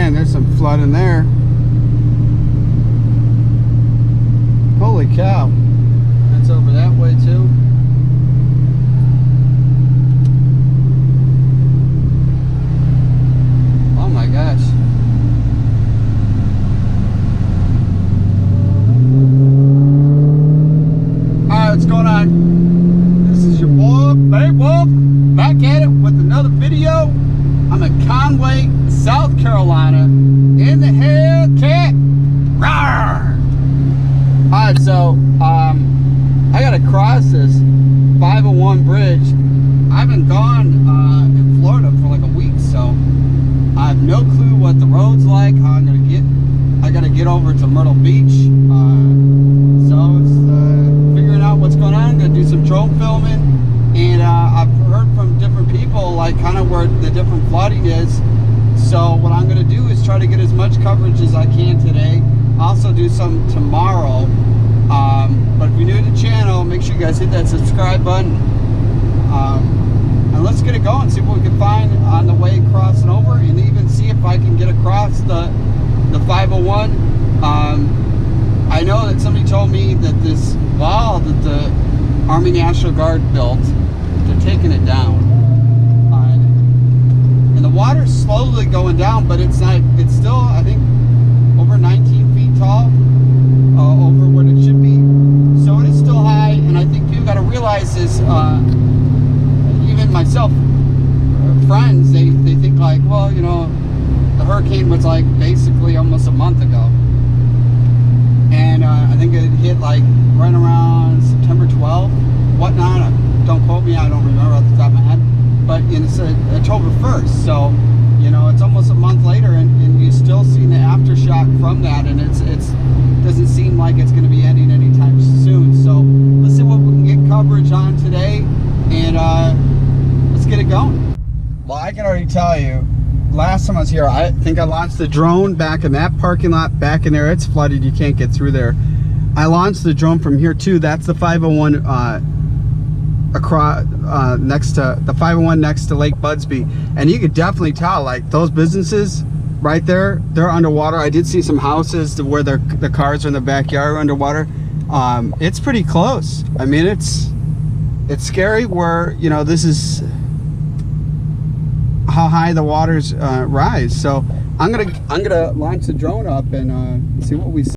man, there's some flooding there. Holy cow. That's over that way too. Oh my gosh. Alright, what's going on? This is your boy, Beowulf, back at it with another video. I'm in Conway, South Carolina, in the Hellcat. Rawr! Alright, so, I gotta cross this 501 bridge. I haven't gone in Florida for like a week, so I have no clue what the road's like, how I'm gonna get. I gotta get over to Myrtle Beach. So it's figuring out what's going on. I'm gonna do some drone filming, and I've heard from different people like kind of where the different flooding is. So what I'm gonna do is try to get as much coverage as I can today. Also do some tomorrow. But if you're new to the channel, make sure you guys hit that subscribe button. And let's get it going, see what we can find on the way crossing over, and even see if I can get across the 501. I know that somebody told me that this wall that the Army National Guard built, they're taking it down. And the water's slowly going down, but it's not, it's still, I think, over 19 feet tall, over what it should be. So it is still high, and I think you got to realize this, even myself, friends, they think like, well, you know, the hurricane was like basically almost a month ago. And I think it hit like right around September 12th, whatnot. Don't quote me, I don't remember off the top of my head. But it's October 1st, so, you know, it's almost a month later, and you still see the aftershock from that, and it doesn't seem like it's going to be ending anytime soon. So let's see what we can get coverage on today, and let's get it going. Well, I can already tell you, last time I was here, I think I launched the drone back in that parking lot back in there. It's flooded, you can't get through there. I launched the drone from here too. That's the 501 across next to the 501 next to Lake Budsby, and you could definitely tell like those businesses right there, they're underwater. I did see some houses where the cars are in the backyard are underwater. It's pretty close. I mean, it's scary where, you know, this is how high the waters rise. So I'm gonna launch the drone up and see what we see.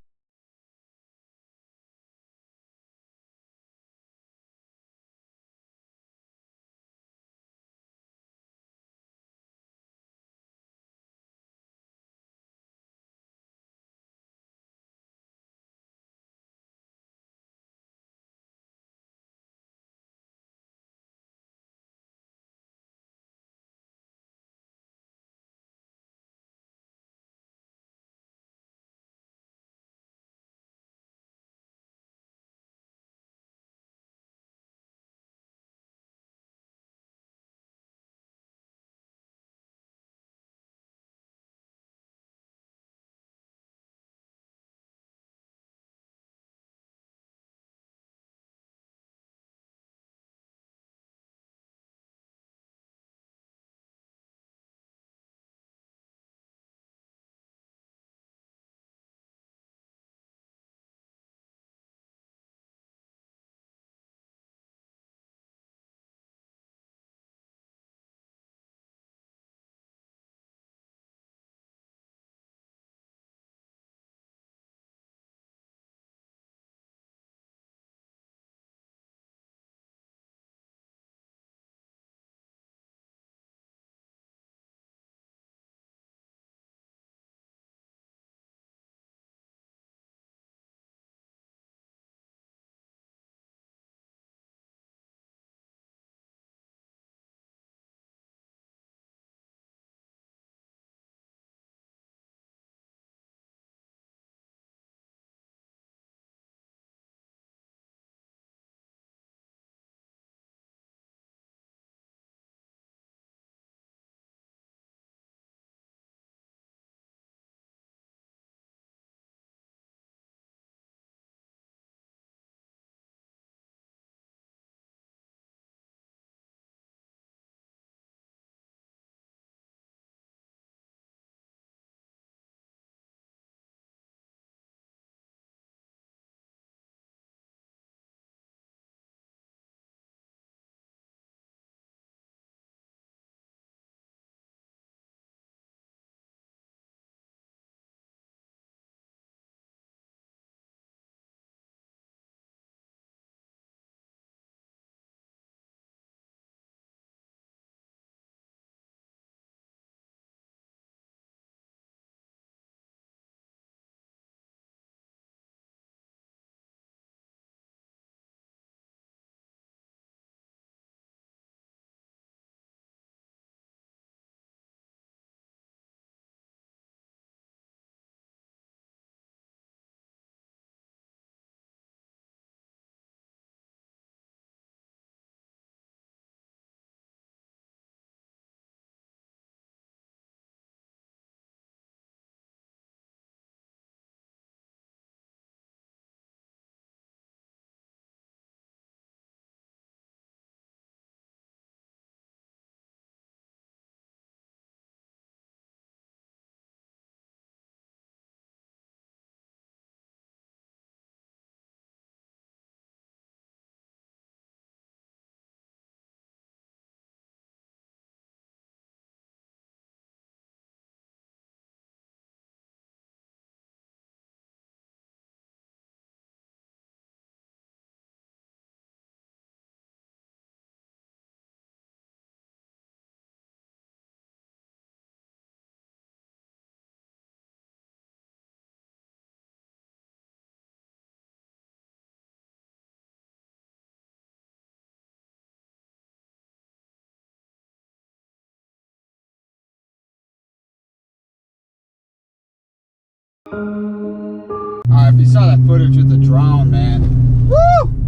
Alright, if you saw that footage with the drone, man. Woo!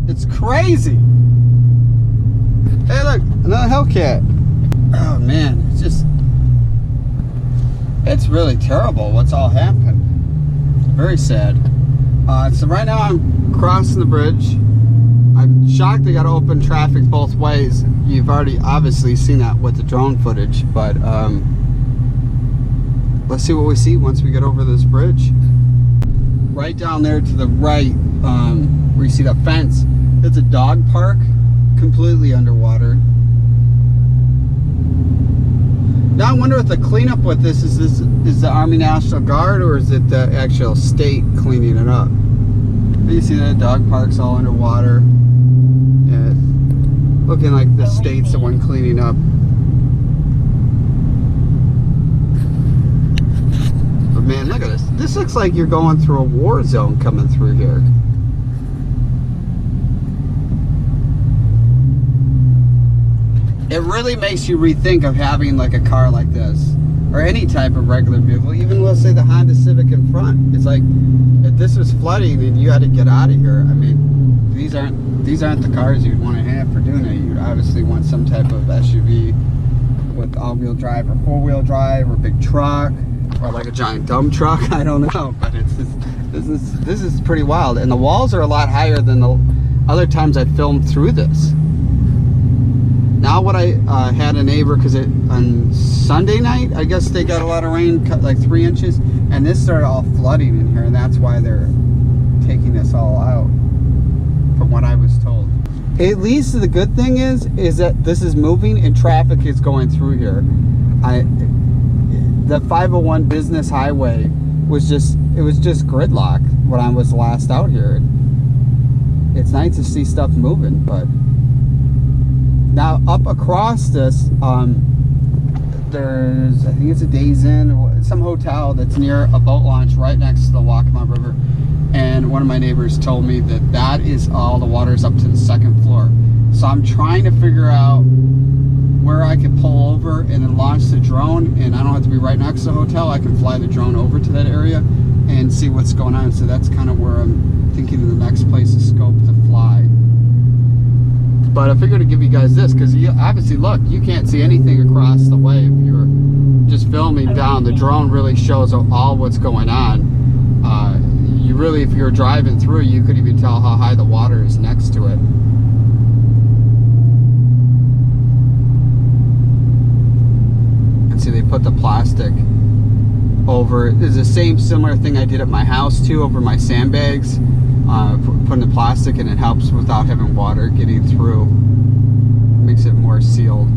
It's crazy. Hey look, another Hellcat. Oh man, it's just, it's really terrible what's all happened. Very sad. So right now I'm crossing the bridge. I'm shocked they got to open traffic both ways. You've already obviously seen that with the drone footage, but let's see what we see once we get over this bridge. Right down there to the right, where you see that fence, it's a dog park, completely underwater. Now I wonder if the cleanup with this is the Army National Guard, or is it the actual state cleaning it up? You see that dog park's all underwater. And looking like the state's the one cleaning up. But man, look at this. This looks like you're going through a war zone coming through here. It really makes you rethink of having like a car like this, or any type of regular vehicle, even let's say the Honda Civic in front. It's like, if this was flooding and you had to get out of here, I mean, these aren't the cars you'd want to have for doing it. You'd obviously want some type of SUV with all-wheel drive or four-wheel drive or big truck, or like a giant dump truck. I don't know, but it's just, this is pretty wild. And the walls are a lot higher than the other times I filmed through this. Now what I had a neighbor, because on Sunday night, I guess they got a lot of rain, cut like 3 inches, and this started all flooding in here, and that's why they're taking this all out, from what I was told. At least the good thing is that this is moving and traffic is going through here. The 501 business highway was just gridlock when I was last out here. It's nice to see stuff moving, but now up across this, there's, I think it's a Days Inn, or some hotel that's near a boat launch right next to the Waccamaw River. And one of my neighbors told me that that is all the water's up to the 2nd floor. So I'm trying to figure out where I could pull over and then launch the drone, and I don't have to be right next to the hotel. I can fly the drone over to that area and see what's going on. So that's kind of where I'm thinking of the next place to scope to fly. But I figured to give you guys this, because you obviously, look, you can't see anything across the way if you're just filming down. The drone really shows all what's going on. You really, if you're driving through, you could even tell how high the water is next to it. And see, they put the plastic over. It's the same similar thing I did at my house too, over my sandbags. Putting the plastic, and it helps without having water getting through. Makes it more sealed.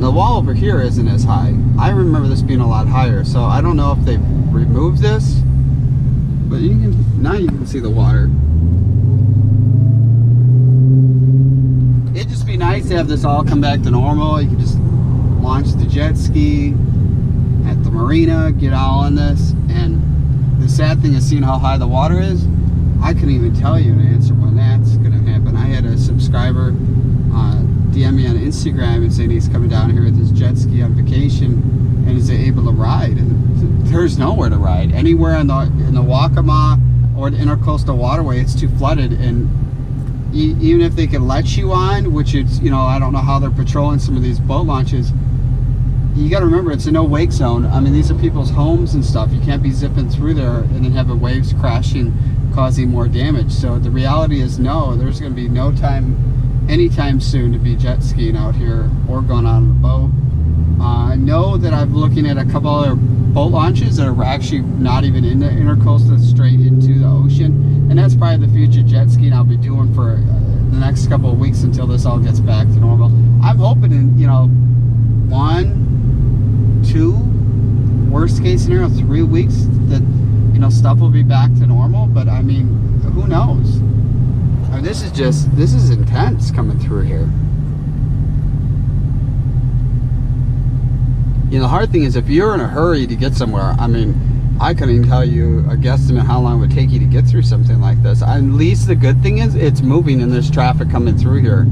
The wall over here isn't as high. I remember this being a lot higher, so I don't know if they've removed this, but you can, now you can see the water. It'd just be nice to have this all come back to normal. You can just launch the jet ski at the marina, get all on this. And the sad thing is seeing how high the water is. I couldn't even tell you an answer when that's gonna happen. I had a subscriber DM me on Instagram and saying he's coming down here with his jet ski on vacation, and is able to ride, and there's nowhere to ride anywhere in the Waccamaw or the intercoastal waterway. It's too flooded, and even if they can let you on, which it's, you know, I don't know how they're patrolling some of these boat launches. You got to remember, it's a no wake zone. I mean, these are people's homes and stuff. You can't be zipping through there and then have the waves crashing, causing more damage. So the reality is, no, there's going to be no time anytime soon to be jet skiing out here or going on a boat. I know that I'm looking at a couple other boat launches that are actually not even in the intercoastal, straight into the ocean, and that's probably the future jet skiing I'll be doing for the next couple of weeks until this all gets back to normal. I'm hoping in, you know, 1, 2, worst case scenario, 3 weeks that, you know, stuff will be back to normal. But I mean, who knows? I mean, this is intense coming through here. You know, the hard thing is if you're in a hurry to get somewhere, I mean, I couldn't even tell you a guesstimate how long it would take you to get through something like this. At least the good thing is it's moving and there's traffic coming through here.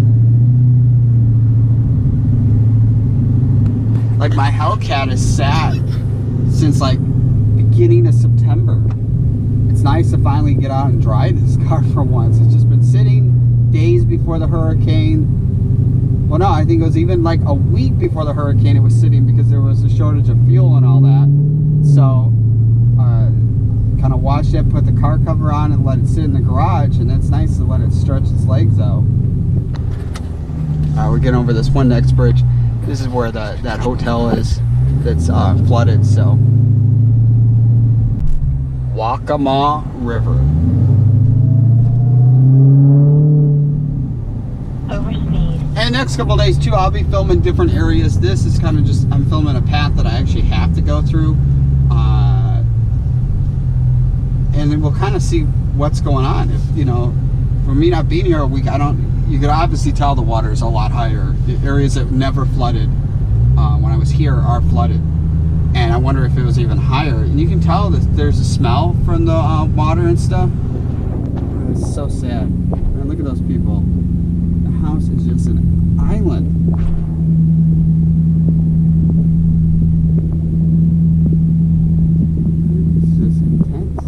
Like my Hellcat is sat since like beginning of September. It's nice to finally get out and drive this car for once. It's just been sitting days before the hurricane. Well, no, I think it was even like a week before the hurricane it was sitting because there was a shortage of fuel and all that. So, kind of washed it, put the car cover on and let it sit in the garage, and it's nice to let it stretch its legs out. We're getting over this one next bridge. This is where that hotel is that's flooded, so. Waccamaw River. Overspeed. And next couple of days too, I'll be filming different areas. This is kind of just, I'm filming a path that I actually have to go through. And then we'll kind of see what's going on. If, you know, for me not being here a week, you could obviously tell the water is a lot higher. The areas that never flooded when I was here are flooded. And I wonder if it was even higher. And you can tell that there's a smell from the water and stuff. It's so sad. Man, look at those people. The house is just an island. It's just intense.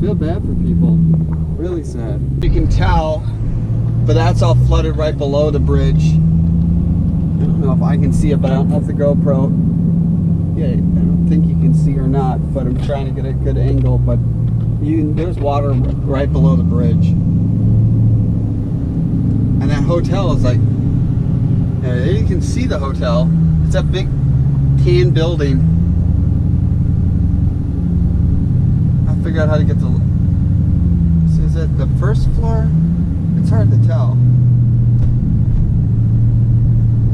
Feel bad for people. Really sad. You can tell, but that's all flooded right below the bridge. I don't know if I can see it, but I don't know if the GoPro, yeah, I don't think you can see or not, but I'm trying to get a good angle, but there's water right below the bridge. And that hotel is like, yeah, you can see the hotel. It's that big tan building. I'll figure out how to get to, is it the first floor? It's hard to tell.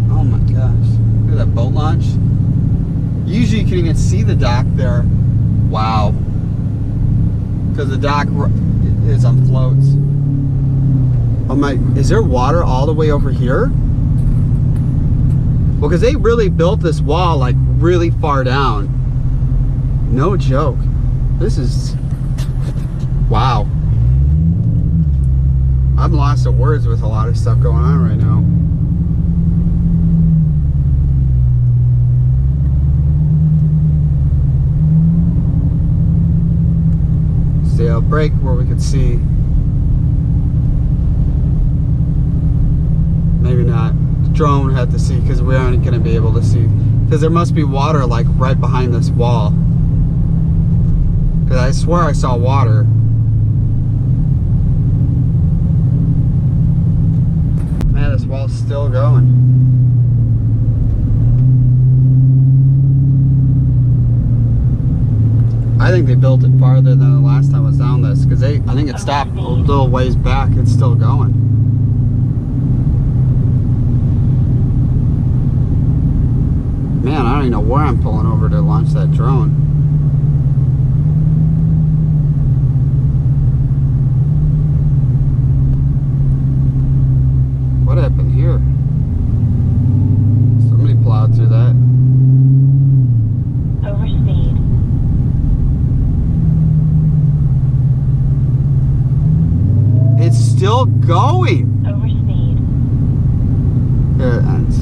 Oh my gosh. Look at that boat launch. Usually you can even see the dock there. Wow. Because the dock is on floats. Oh my, is there water all the way over here? Well, because they really built this wall like really far down. No joke. This is, wow. I'm lost of words with a lot of stuff going on right now. See a break where we could see. Maybe not. The drone would have to see because we aren't going to be able to see. Because there must be water like right behind this wall. Because I swear I saw water. Man, this wall's still going. I think they built it farther than the last time I was down this, because I think it stopped a little ways back. It's still going. Man, I don't even know where I'm pulling over to launch that drone. What happened here? Somebody plowed through that. Overspeed. It's still going. Overspeed. There it ends.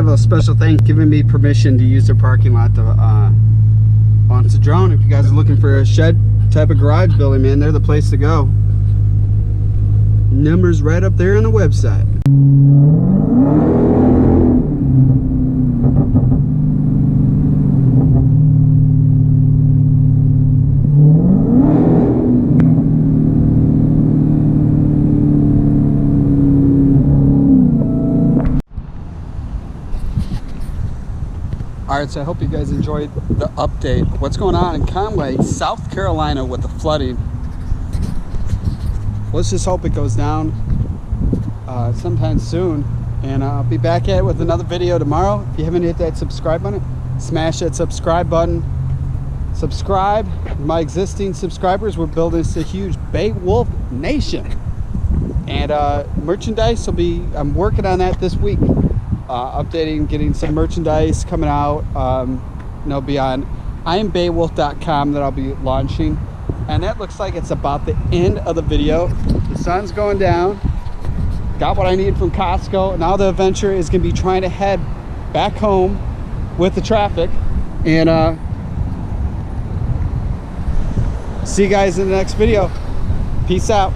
a special thank giving me permission to use their parking lot to launch a drone. If you guys are looking for a shed type of garage building, man, they're the place to go. Numbers right up there on the website. Alright, so I hope you guys enjoyed the update. What's going on in Conway, South Carolina with the flooding. Let's just hope it goes down sometime soon. And I'll be back at it with another video tomorrow. If you haven't hit that subscribe button, smash that subscribe button. Subscribe. My existing subscribers, we're building this a huge Beowulf nation. And merchandise will be, I'm working on that this week. Updating, getting some merchandise coming out. And it'll be on IamBeowulf.com that I'll be launching. And that looks like it's about the end of the video. The sun's going down. Got what I need from Costco. Now the adventure is going to be trying to head back home with the traffic. And see you guys in the next video. Peace out.